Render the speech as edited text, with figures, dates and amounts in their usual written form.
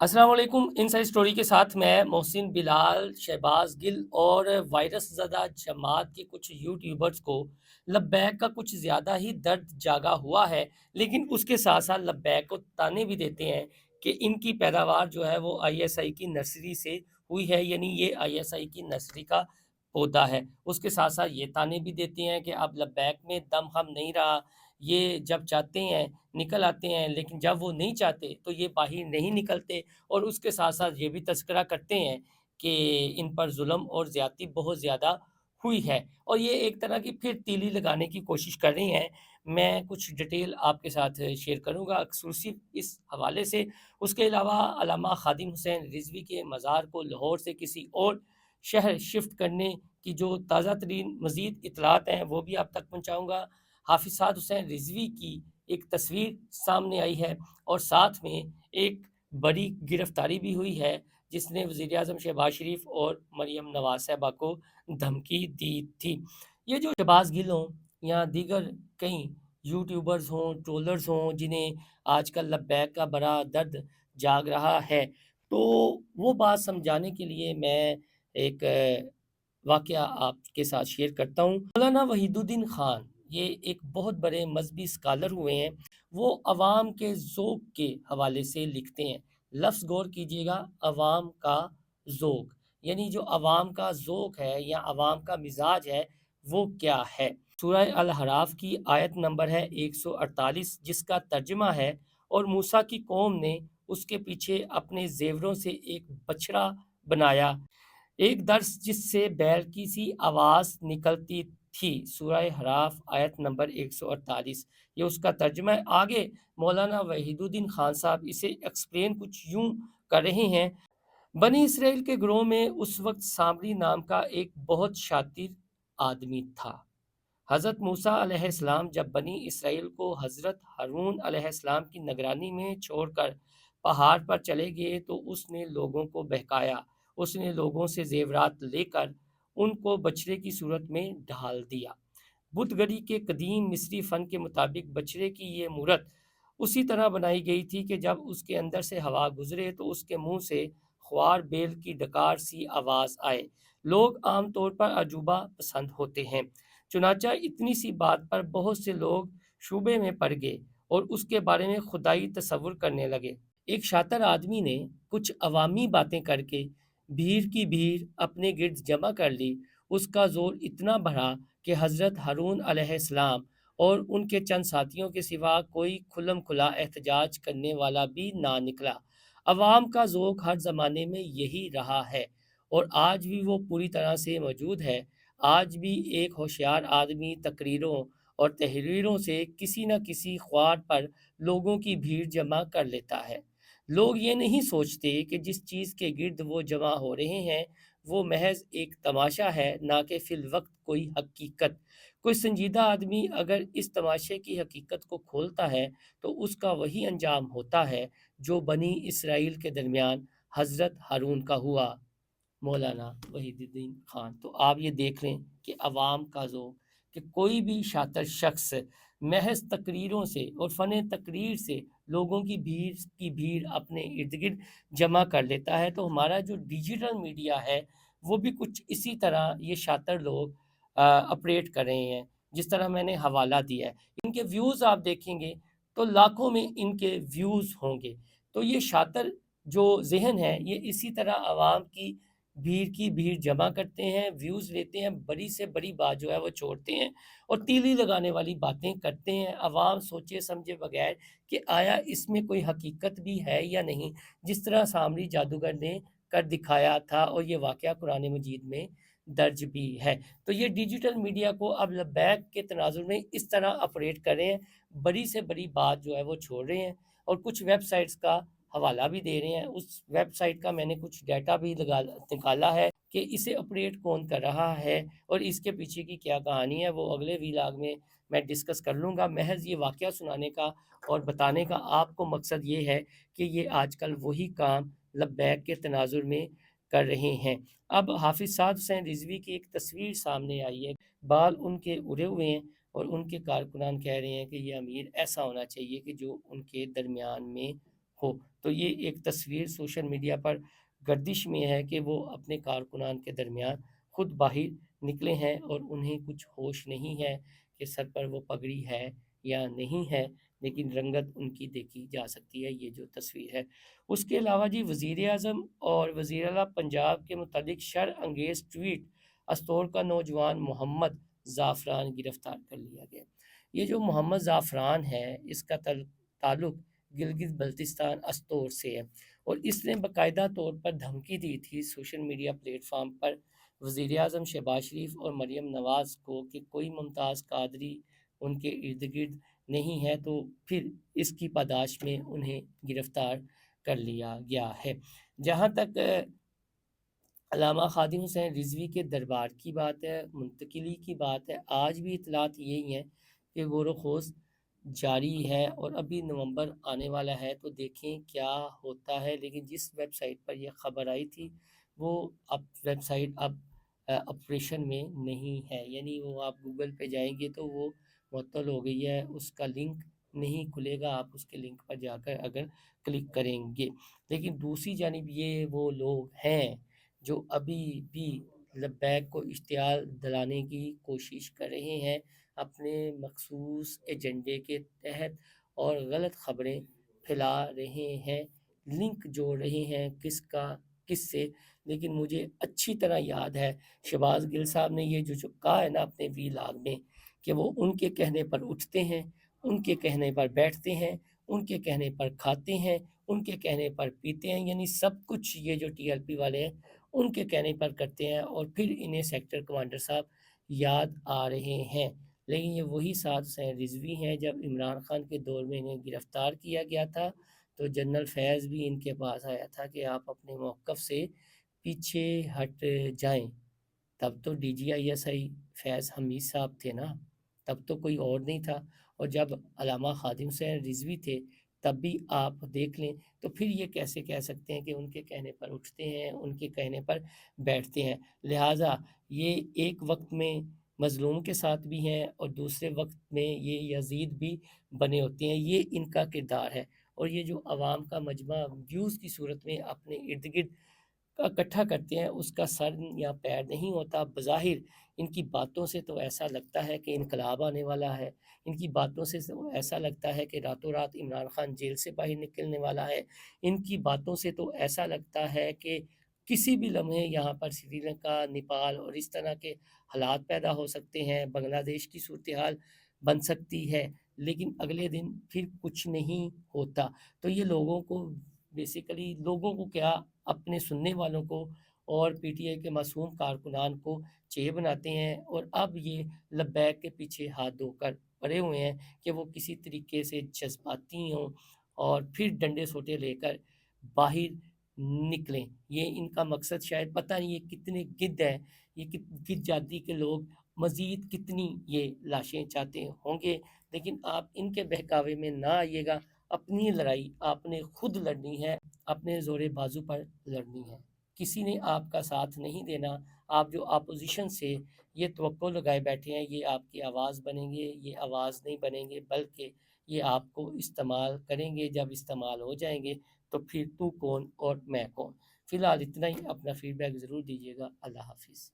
अस्सलाम वालेकुम। Inside story के साथ मैं मोहसिन बिलाल, शहबाज गिल और वायरस ज़दा जमात के कुछ यूट्यूबर्स को लब्बैक का कुछ ज़्यादा ही दर्द जागा हुआ है, लेकिन उसके साथ-साथ लब्बैक को ताने भी देते हैं कि इनकी पैदावार जो है वो आईएसआई की नर्सरी से हुई है, यानी ये आईएसआई की नर्सरी का पौधा है। उसके साथ-साथ ये ताने भी देते हैं कि अब लब्बैक में दम हम नहीं रहा, ये जब चाहते हैं निकल आते हैं, लेकिन जब वो नहीं चाहते तो ये बाहर नहीं निकलते। और उसके साथ-साथ ये भी तज़किरा करते हैं कि इन पर ज़ुल्म और ज़्यादती बहुत ज़्यादा हुई है और ये एक तरह की फिर तीली लगाने की कोशिश कर रही हैं। मैं कुछ डिटेल आपके साथ शेयर करूँगा एक्सक्लूसिव इस हवाले से। उसके अलावा अल्लामा ख़ादिम हुसैन रिज़वी के मज़ार को लाहौर से किसी और शहर शिफ्ट करने की जो ताज़ा तरीन मज़ीद इत्तलात हैं, वो भी आप तक पहुँचाऊँगा। हाफ़िज़ साद हुसैन रिज़वी की एक तस्वीर सामने आई है और साथ में एक बड़ी गिरफ्तारी भी हुई है, जिसने वज़ीर-ए-आज़म शहबाज शरीफ और मरियम नवाज़ साहिबा को धमकी दी थी। ये जो शहबाज गिल हों या दीगर कई यूट्यूबर्स हों, ट्रोलर्स हों, जिन्हें आजकल लब्बैक का बड़ा दर्द जाग रहा है, तो वो बात समझाने के लिए मैं एक वाक़या आपके साथ शेयर करता हूँ। मौलाना वहीदुद्दीन खान, ये एक बहुत बड़े मज़हबी स्कॉलर हुए हैं। वो अवाम के ज़ौक़ के हवाले से लिखते हैं। लफ्ज़ गौर कीजिएगा, अवाम का ज़ौक़, यानी जो अवाम का ज़ौक़ है या अवाम का मिज़ाज है, वो क्या है? सूरह अल-अराफ़ की आयत नंबर है 148, जिसका तर्जुमा है, और मूसा की कौम ने उसके पीछे अपने ज़ेवरों से एक बछड़ा बनाया, एक दर्स जिससे बैल की सी आवाज़ निकलती थी। सूरह अराफ़ आयत नंबर 148, ये उसका तर्जुमा है। आगे मौलाना वहीदुद्दीन खान साहब इसे एक्सप्लेन कुछ यूँ कर रहे हैं। बनी इसराइल के ग्रोह में उस वक़्त सामरी नाम का एक बहुत शातिर आदमी था। हज़रत मूसा अलैहिस्सलाम जब बनी इसराइल को हज़रत हारून अलैहिस्सलाम की निगरानी में छोड़कर पहाड़ पर चले गए तो उसने लोगों को बहकाया। उसने लोगों से ज़ेवरात लेकर उनको बछड़े की सूरत में ढाल दिया। बुतगरी के कदीम मिस्री फ़न के मुताबिक बछड़े की ये मूरत उसी तरह बनाई गई थी कि जब उसके अंदर से हवा गुज़रे तो उसके मुँह से ख्वार बेल की डकार सी आवाज़ आए। लोग आम तौर पर अजूबा पसंद होते हैं। चुनांचे इतनी सी बात पर बहुत से लोग शूबे में पड़ गए और उसके बारे में खुदाई तसव्वुर करने लगे। एक शातिर आदमी ने कुछ अवामी बातें करके भीड़ की भीड़ अपने गिर्द जमा कर ली। उसका ज़ोर इतना बढ़ा कि हज़रत हारून अलैहिस्सलाम और उनके चंद साथियों के सिवा कोई खुल्लम खुला एहतजाज करने वाला भी ना निकला। अवाम का ज़ौक़ हर ज़माने में यही रहा है और आज भी वो पूरी तरह से मौजूद है। आज भी एक होशियार आदमी तकरीरों और तहरीरों से किसी न किसी ख्वार पर लोगों की भीड़ जमा कर लेता है। लोग ये नहीं सोचते कि जिस चीज़ के गिर्द वो जमा हो रहे हैं, वो महज़ एक तमाशा है, ना कि फ़िलवक़्त कोई हकीकत। कोई संजीदा आदमी अगर इस तमाशे की हकीकत को खोलता है, तो उसका वही अंजाम होता है, जो बनी इसराइल के दरमियान हज़रत हारून का हुआ। मौलाना वहीदुद्दीन खान। तो आप ये देख लें कि अवाम का ज़ौक़, कि कोई भी शातिर शख्स महज़ तकरीरों से और फ़न तकरीर से लोगों की भीड़ अपने इर्द-गिर्द जमा कर लेता है। तो हमारा जो डिजिटल मीडिया है, वो भी कुछ इसी तरह ये शातिर लोग ऑपरेट कर रहे हैं, जिस तरह मैंने हवाला दिया है। इनके व्यूज़ आप देखेंगे, तो लाखों में इनके व्यूज़ होंगे। तो ये शातिर जो ज़हन है, ये इसी तरह अवाम की भीड़ जमा करते हैं, व्यूज़ लेते हैं, बड़ी से बड़ी बात जो है वो छोड़ते हैं और तीली लगाने वाली बातें करते हैं, अवाम सोचे समझे बगैर कि आया इसमें कोई हकीकत भी है या नहीं, जिस तरह सामरी जादूगर ने कर दिखाया था और ये वाक़या कुरान मजीद में दर्ज भी है। तो ये डिजिटल मीडिया को अब लब्बैक के तनाज़ुर में इस तरह ऑपरेट कर रहे हैं, बड़ी से बड़ी बात जो है वो छोड़ रहे हैं और कुछ वेबसाइट्स का हवाला भी दे रहे हैं। उस वेबसाइट का मैंने कुछ डाटा भी निकाला है कि इसे ऑपरेट कौन कर रहा है और इसके पीछे की क्या कहानी है, वो अगले व्लॉग में मैं डिस्कस कर लूँगा। महज़ ये वाक़या सुनाने का और बताने का आपको मकसद ये है कि ये आजकल वही काम लब्बैक के तनाज़ुर में कर रहे हैं। अब हाफ़िज़ साद हुसैन रिज़वी की एक तस्वीर सामने आई है, बाल उनके उड़े हुए हैं और उनके कारकुनान कह रहे हैं कि ये अमीर ऐसा होना चाहिए कि जो उनके दरमियान में ہو۔ تو یہ ایک تصویر سوشل میڈیا پر گردش میں ہے کہ وہ اپنے کارکنان کے درمیان خود باہر نکلے ہیں اور انہیں کچھ ہوش نہیں ہے کہ سر پر وہ پگڑی ہے یا نہیں ہے، لیکن رنگت ان کی دیکھی جا سکتی ہے، یہ جو تصویر ہے۔ اس کے علاوہ جی وزیر اعظم اور وزیر اعلیٰ پنجاب کے متعلق شر انگیز ٹویٹ استور کا نوجوان محمد زعفران گرفتار کر لیا گیا۔ یہ جو محمد زعفران ہے اس کا تعلق گلگت بلتستان استور سے ہے، اور اس نے باقاعدہ طور پر دھمکی دی تھی سوشل میڈیا پلیٹ فارم پر وزیر اعظم شہباز شریف اور مریم نواز کو کہ کوئی ممتاز قادری ان کے ارد گرد نہیں ہے، تو پھر اس کی پاداش میں انہیں گرفتار کر لیا گیا ہے۔ جہاں تک علامہ خادم حسین رضوی کے دربار کی بات ہے، منتقلی کی بات ہے، آج بھی اطلاعات یہی ہیں کہ غور و خوض جاری ہے اور ابھی نومبر آنے والا ہے، تو دیکھیں کیا ہوتا ہے۔ لیکن جس ویب سائٹ پر یہ خبر آئی تھی وہ اب ویب سائٹ اب آپریشن میں نہیں ہے، یعنی وہ آپ گوگل پہ جائیں گے تو وہ معطل ہو گئی ہے، اس کا لنک نہیں کھلے گا، آپ اس کے لنک پر جا کر اگر کلک کریں گے۔ لیکن دوسری جانب یہ وہ لوگ ہیں جو ابھی بھی لبیک کو اشتعال دلانے کی کوشش کر رہے ہیں اپنے مخصوص ایجنڈے کے تحت، اور غلط خبریں پھیلا رہے ہیں، لنک جوڑ رہے ہیں کس سے۔ لیکن مجھے اچھی طرح یاد ہے شہباز گل صاحب نے یہ جو کہا ہے نا اپنے ویلاگ میں کہ وہ ان کے کہنے پر اٹھتے ہیں، ان کے کہنے پر بیٹھتے ہیں، ان کے کہنے پر کھاتے ہیں، ان کے کہنے پر پیتے ہیں، یعنی سب کچھ یہ جو ٹی ایل پی والے ہیں ان کے کہنے پر کرتے ہیں، اور پھر انہیں سیکٹر کمانڈر صاحب یاد آ رہے ہیں۔ لیکن یہ وہی سعد حسین رضوی ہیں، جب عمران خان کے دور میں انہیں گرفتار کیا گیا تھا تو جنرل فیض بھی ان کے پاس آیا تھا کہ آپ اپنے موقف سے پیچھے ہٹ جائیں۔ تب تو D G I S I فیض حمید صاحب تھے نا، تب تو کوئی اور نہیں تھا، اور جب علامہ خادم حسین رضوی تھے تب بھی آپ دیکھ لیں، تو پھر یہ کیسے کہہ سکتے ہیں کہ ان کے کہنے پر اٹھتے ہیں، ان کے کہنے پر بیٹھتے ہیں۔ لہٰذا یہ ایک وقت میں مظلوم کے ساتھ بھی ہیں اور دوسرے وقت میں یہ یزید بھی بنے ہوتے ہیں، یہ ان کا کردار ہے۔ اور یہ جو عوام کا مجمع ویوز کی صورت میں اپنے ارد گرد اکٹھا کرتے ہیں، اس کا سر یا پیر نہیں ہوتا۔ بظاہر ان کی باتوں سے تو ایسا لگتا ہے کہ انقلاب آنے والا ہے، ان کی باتوں سے تو ایسا لگتا ہے کہ راتوں رات عمران خان جیل سے باہر نکلنے والا ہے، ان کی باتوں سے تو ایسا لگتا ہے کہ کسی بھی لمحے یہاں پر سری لنکا، نیپال اور اس طرح کے حالات پیدا ہو سکتے ہیں، بنگلہ دیش کی صورتحال بن سکتی ہے، لیکن اگلے دن پھر کچھ نہیں ہوتا۔ تو یہ لوگوں کو بیسیکلی لوگوں کو کیا اپنے سننے والوں کو اور پی ٹی آئی کے معصوم کارکنان کو چے بناتے ہیں، اور اب یہ لبیک کے پیچھے ہاتھ دھو کر پڑے ہوئے ہیں کہ وہ کسی طریقے سے جذباتی ہوں اور پھر ڈنڈے سوٹے لے کر باہر نکلیں۔ یہ ان کا مقصد شاید پتہ نہیں یہ کتنے گدھ ہیں، یہ گدھ جاتی کے لوگ مزید کتنی یہ لاشیں چاہتے ہوں گے، لیکن آپ ان کے بہکاوے میں نہ آئیے گا۔ اپنی لڑائی آپ نے خود لڑنی ہے، اپنے زور بازو پر لڑنی ہے، کسی نے آپ کا ساتھ نہیں دینا۔ آپ جو اپوزیشن سے یہ توقع لگائے بیٹھے ہیں یہ آپ کی آواز بنیں گے، یہ آواز نہیں بنیں گے، بلکہ یہ آپ کو استعمال کریں گے۔ جب استعمال ہو جائیں گے تو پھر تو کون اور میں کون۔ فی الحال اتنا ہی، اپنا فیڈ بیک ضرور دیجیے گا۔ اللہ حافظ۔